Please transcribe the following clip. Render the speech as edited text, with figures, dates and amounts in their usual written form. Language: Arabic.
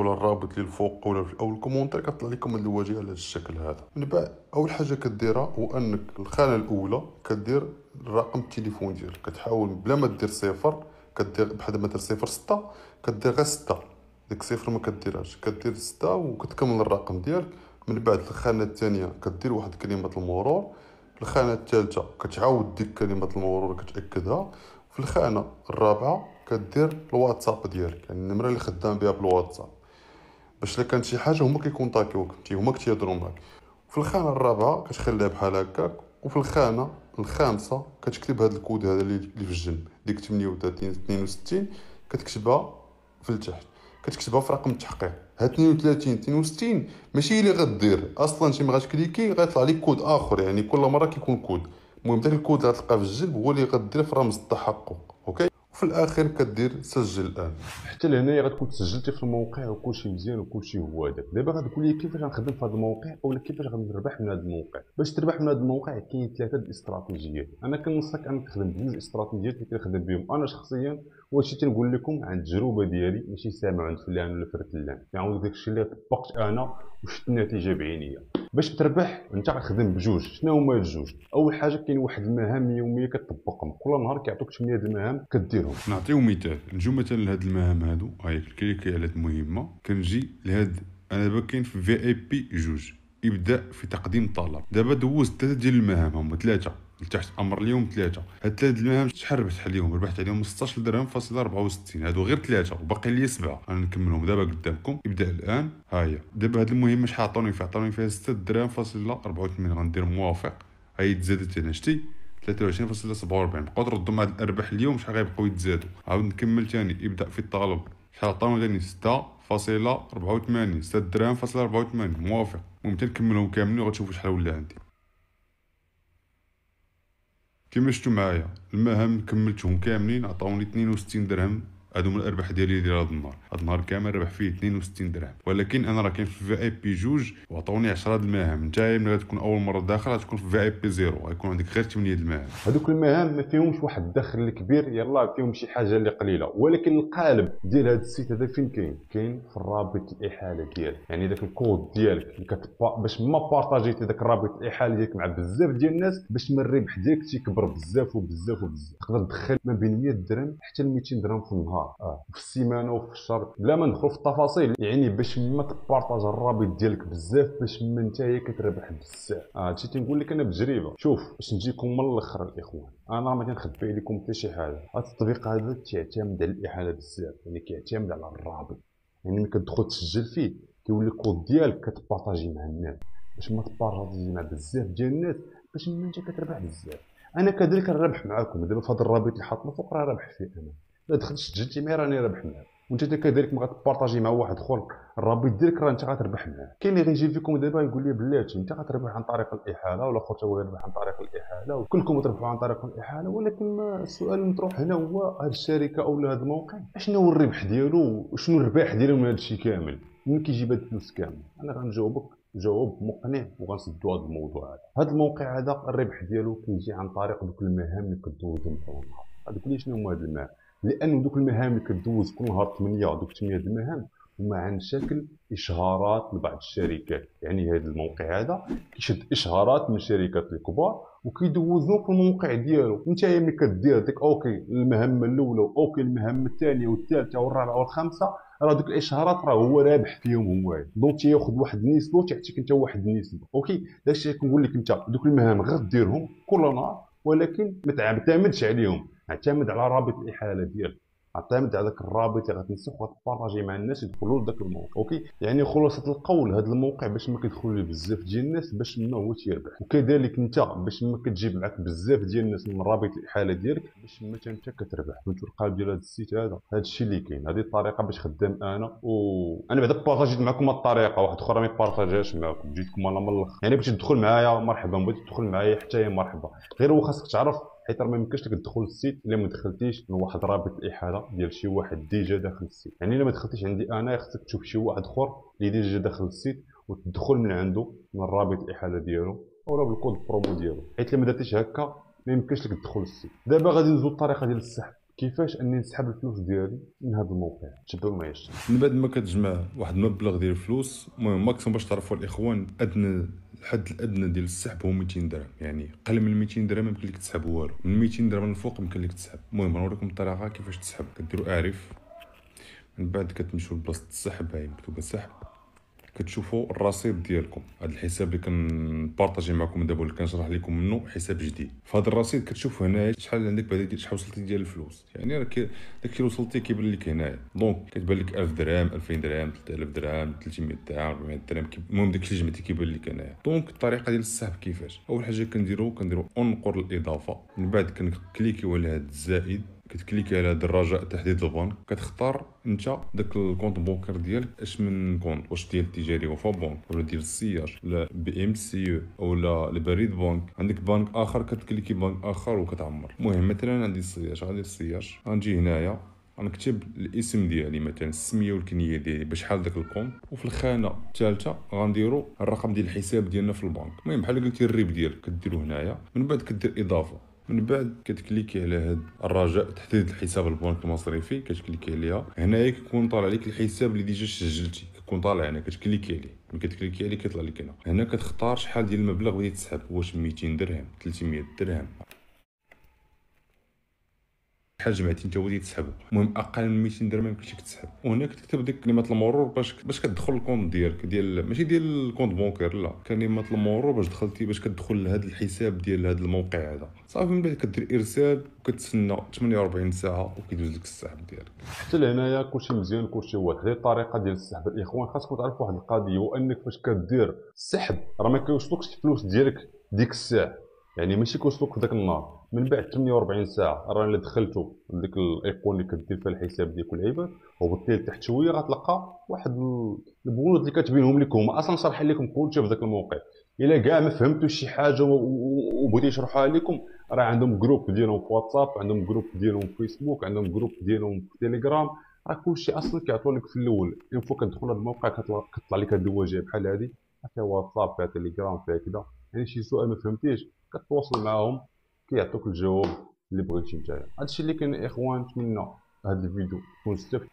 ولا الرابط اللي الفوق ولا في اول كومونتير كطلع لكم هذه الواجهه على هذا الشكل هذا. من بعد اول حاجه كديرها هو انك الخانه الاولى كدير رقم التليفون ديالك، كتحاول بلا ما دير صفر، كدير بحال ما دير صفر 6 كدير غير 6، ديك صفر ما كديرهاش، كدير 6 وكتكمل الرقم ديالك. من بعد الخانه الثانيه كدير واحد كلمه المرور، في الخانه الثالثه كتعاود ديك كلمه المرور كتاكدها، في الخانه الرابعه كدير الواتساب ديالك، يعني النمره اللي خدام بها بالواتساب، باش الا كانت شي حاجه هما كيكونتاكيوك هما كتيهضروا معاك. في الخانه الرابعه كتخليها بحال هكاك، وفي الخانه الخامسه كتكتب هذا الكود هذا اللي في الجنب ديك 38 62 كتكتبها في التحت، كتكتبها في رقم التحقيق. هاد 32 62 ماشي اللي غدير اصلا، شي ما غتكليكي غيطلع لك كود اخر، يعني كل مره كيكون كود. المهم داك الكود اللي غتلقاه في الجنب هو اللي غدير في رمز التحقق. اوكي، وفي الاخير كدير سجل الان. حتى لهنايا غتكون سجلتي في الموقع وكلشي مزيان وكلشي هو هذاك. دابا غتقول لي كيفاش غنخدم في هذا الموقع اولا كيفاش غنربح من هذا الموقع. باش تربح من هذا الموقع كاين ثلاثه الاستراتيجيات. انا كنصحك انك تخدم بجوج استراتيجيات اللي كنخدم بهم انا شخصيا، وهادشي تنقول لكم عن التجربه ديالي، ماشي سامع عند فلان ولا فرتلان، كنعاود داكشي اللي طبقت انا وشفت النتيجه بعينيا. باش تربح انت غتخدم بجوج. شنو هما الجوج؟ اول حاجه كاين واحد المهام يوميه كتطبقهم، كل نهار كيعطوك 8 المهام كديرهم. نعطيو مثال، نجو مثلا لهاد المهام هادو، هاي كليكي على المهمه كنجي لهاد. انا دابا كاين في في اي بي جوج، يبدا في تقديم طلب. دابا دوزت ثلاثه ديال المهام، هما ثلاثه لتحت امر اليوم ثلاثه. هاد ثلاث المهام شحال ربحت عليهم؟ ربحت عليهم 16 درهم فاصله 64. هادو غير ثلاثه وباقي لي سبعه، انا نكملهم دابا قدامكم. يبدا الان، ها هي دابا هاد المهمه شحال عطوني فيها؟ عطوني فيها 6 درهم فاصله 84. غندير موافق، هاي تزادت هنا شتي 23.47. بقاو تردوا مع الارباح اليوم شحال غيبقاو يتزادوا. عاود نكمل ثاني، يبدا في الطلب شحال عطاوني ثاني؟ 6.84، 6 درهم فاصله 84 موافق. ممكن نكملهم كاملين وغتشوفوا شحال ولا عندي. كيما شفتوا معايا المهام كملتهم كاملين، عطاوني 62 درهم. هادو من الارباح ديالي ديال هاد النهار. هاد النهار كامل ربح فيه 62 درهم. ولكن انا راه كاين في في اي بي جوج وعطاوني 10 د المهام. نتايا ملي غتكون اول مره داخل غتكون في في اي بي زيرو، غيكون عندك غير 8 د المهام. هذوك المهام ما فيهمش واحد الدخل الكبير، يلا فيهم شي حاجه اللي قليله، ولكن القالب ديال هذا السيت هذا فين كاين؟ كاين في الرابط الاحاله ديالك، يعني داك الكود ديالك اللي باش ما بارطاجيتي داك الرابط الاحاله ديالك مع بزاف ديال الناس، باش ما الربح ديالك تيكبر بزاف وبزاف وبزاف. تقدر تدخل ما بين 100 درهم حتى ل 200 درهم في النهار، في السيمانه وفي الشهر، بلا ما ندخل في التفاصيل. يعني باش ما تبارطاج الرابط ديالك بزاف، باش ما نتايا كتربح بزاف. هادشي تنقول لك انا بتجربه. شوف باش نجيكم من الاخر الاخوان، انا ما كنخبي عليكم حتى شي حاجه. هذا التطبيق هذا تعتمد على الاحاله بزاف، يعني كيعتمد على الرابط. يعني ملي كتدخل تسجل فيه كيولي الكود ديالك كتبارطاجي مع الناس، باش ما تبارطاجي مع بزاف ديال الناس، باش ما انت كتربح بزاف. انا كذلك نربح معاكم دابا في هذا الرابط اللي حاطنا فوق، راه رابح فيه انا. الا دخلت سجلتي معايا راني رابح معاك، وانت كذلك ما غتبارطاجي مع واحد اخر الرابط ديالك، راه انت غتربح معاه. كاين اللي غيجي فيكم دابا يقول لي بلاتي انت غتربح عن طريق الاحاله، ولا خويا هو يربح عن طريق الاحاله، وكلكم تربحوا عن طريق الاحاله. ولكن ما السؤال المطروح هنا هو هذه الشركه او هذا الموقع شنو هو الربح ديالو وشنو الربح ديالو من هذا الشيء كامل؟ منين كيجيب هاد الفلوس كامل؟ انا غنجاوبك جواب مقنع وغنسدوا هذا الموضوع هذا. هذا الموقع هذا الربح ديالو كيجي عن طريق دوك المهام اللي كدوزهم في النهار. هذوك اللي شنو هما هاد المهام؟ لان دوك المهام اللي كدوز كل نهار 8، دوك 8 المهام هما عن شكل اشهارات لبعض الشركات. يعني هذا الموقع هذا كيشد اشهارات من الشركات الكبار وكيدوزهم في الموقع ديالو. انت ملي كدير ديك اوكي المهمه الاولى واوكي المهمه الثانيه والثالثه والرابعه والخامسه، راه دوك الاشهارات راه هو رابح فيهم. هو دونك تياخذ واحد النسبه وتعطيك انت واحد النسبه. اوكي داكشي كنقول لك، انت دوك المهام غديرهم كل نهار، ولكن ما تعتمدش عليهم، اعتمد على رابط الاحاله ديالك، اعتمد على ذاك الرابط اللي غتنسخ وغتبارطاجي مع الناس يدخلوا لذاك الموقع. اوكي يعني خلاصه القول، هذا الموقع باش ما كيدخل ليه بزاف ديال الناس باش ما هو تيربح، وكذلك انت باش ما كتجيب معاك بزاف ديال الناس من رابط الاحاله ديالك باش ما انت كتربح. فهمتوا القالب ديال هذا السيت هذا؟ هذا الشيء اللي كاين، هذه الطريقه باش خدام انا. وانا بعدا بارطاجيت معكم الطريقه، واحد اخرى ما يبارطاجيهاش معكم، جيتكم انا من الاخر. يعني بغيتي تدخل معايا مرحبا، بغيتي تدخل معايا حتى هي مرحبا. غير هو خاصك تعرف، حيت راه ما يمكنش لك تدخل للسيت الا ما دخلتيش من واحد رابط الاحاله ديال شي واحد ديجا داخل السيت. يعني الا ما دخلتيش عندي انا خاصك تشوف شي واحد اخر اللي ديجا داخل السيت وتدخل من عنده من رابط الاحاله ديالو اولا بالكود برومو ديالو، حيت الا ما درتيش هكا ما يمكنش لك تدخل للسيت. دابا غادي ندوزو الطريقه ديال السحب. كيفاش اني نسحب الفلوس ديالي من هذا الموقع؟ تبعوا معايا. من بعد ما كتجمع واحد المبلغ ديال الفلوس، المهم ماكسيموم باش تعرفوا الاخوان، ادنى الحد الادنى ديال السحب هو 200 درهم. يعني اقل من 200 درهم يمكن لك تسحب والو، من 200 درهم الفوق يمكن لك تسحب. المهم نوريكم الطريقه كيفاش تسحب. كديروا اعرف، من بعد كتمشيو لبلاصه السحب، هاي مكتوبه سحب، كتشوفوا الرصيد ديالكم. هذا الحساب اللي كنبارطاجي معكم دابا، اللي كنشرح لكم منه حساب جديد. فهذا الرصيد كتشوف هنايا شحال عندك بعدا ديال شحال وصلتي ديال الفلوس. يعني راه داكشي اللي وصلتي كيبان لك هنايا. دونك كتبان لك 1000 درهم، 2000 درهم، 3000 درهم، 300 درهم، 400 درهم. المهم داكشي اللي جمعتي كيبان لك هنايا. دونك الطريقه ديال السحب كيفاش؟ اول حاجه كنديروا انقر الاضافه، من بعد كنكليكيو على هذا الزائد، كتكليكي على هذا الرجاء تحديد البنك، كتختار انت داك الكونط بونكر ديالك اش من كونط، واش ديال التجاري وفا بنك، ولا ديال السياج، ولا بي ام سي ولا البريد بنك. عندك بنك اخر كتكليكي بنك اخر وكتعمر. المهم مثلا عندي السياج، غادي السياج غنجي هنايا غنكتب الاسم ديالي، مثلا السميه والكنيه ديالي بشحال داك الكونط، وفي الخانه الثالثه غنديروا الرقم ديال الحساب ديالنا في البنك. المهم بحال قلتي الريب ديالك كديرو هنايا، من بعد كدير اضافه، من بعد كتكليكي على هذا الرجاء تحديد الحساب البنك المصرفي، كتكليكي عليها. هنايا كيكون طالع لك الحساب اللي ديجا سجلتي، كيكون طالع هنا، كتكليكي عليه. ملي كتكليكي عليه كيطلع لك هنا كتختار شحال ديال المبلغ بغيتي تسحب، واش 200 درهم، 300 درهم، شحال جمعتي انت وليتي تسحبو. المهم اقل من 200 درهم يمكنش تسحب. وهنا كتكتب ديك كلمات المرور باش كتدخل الكونط ديالك، ديال ماشي ديال الكونط بونكير، لا، كلمات المرور باش دخلتي، باش كتدخل لهذا الحساب ديال هذا الموقع هذا. صافي من بعد كدير ارسال وكتسنى 48 ساعه وكيدوز لك السحب ديالك. حتى لهنايا كلشي مزيان، كلشي واضح. هذه الطريقه ديال السحب. الاخوان خاصكم تعرفوا واحد القضيه، هو انك فاش كدير السحب راه ما كيوصلوكش الفلوس ديالك ديك الساعه، يعني ماشي كيوصلوك في ذاك النهار. من بعد 48 ساعه راه الا دخلتوا لديك الايقون اللي كدير فيها الحساب ديالك والعباد، وبالتالي تحت شويه غتلقى واحد البنود اللي كتبينهم لك هما اصلا شارحين لكم كلشي في ذاك الموقع. الا كاع ما فهمتوش شي حاجه وبغيت يشرحوها لكم، راه عندهم جروب ديالهم في واتساب، عندهم جروب ديالهم في فيسبوك، عندهم جروب ديالهم في تيليجرام. راه كلشي اصلا كيعطوا لك في الاول. اون فوا كتدخل هذا الموقع كتطلع لك هذه الواجهه بحال هذه، فيها واتساب، فيها تيليجرام، فيها كذا. يعني شي سؤال ما فهمتيش كتواصل معاهم، كيعطوك الجواب اللي بغيتي نتايا. هادشي اللي كاين الاخوان. نتمنى هذا الفيديو يكون استفدتوا.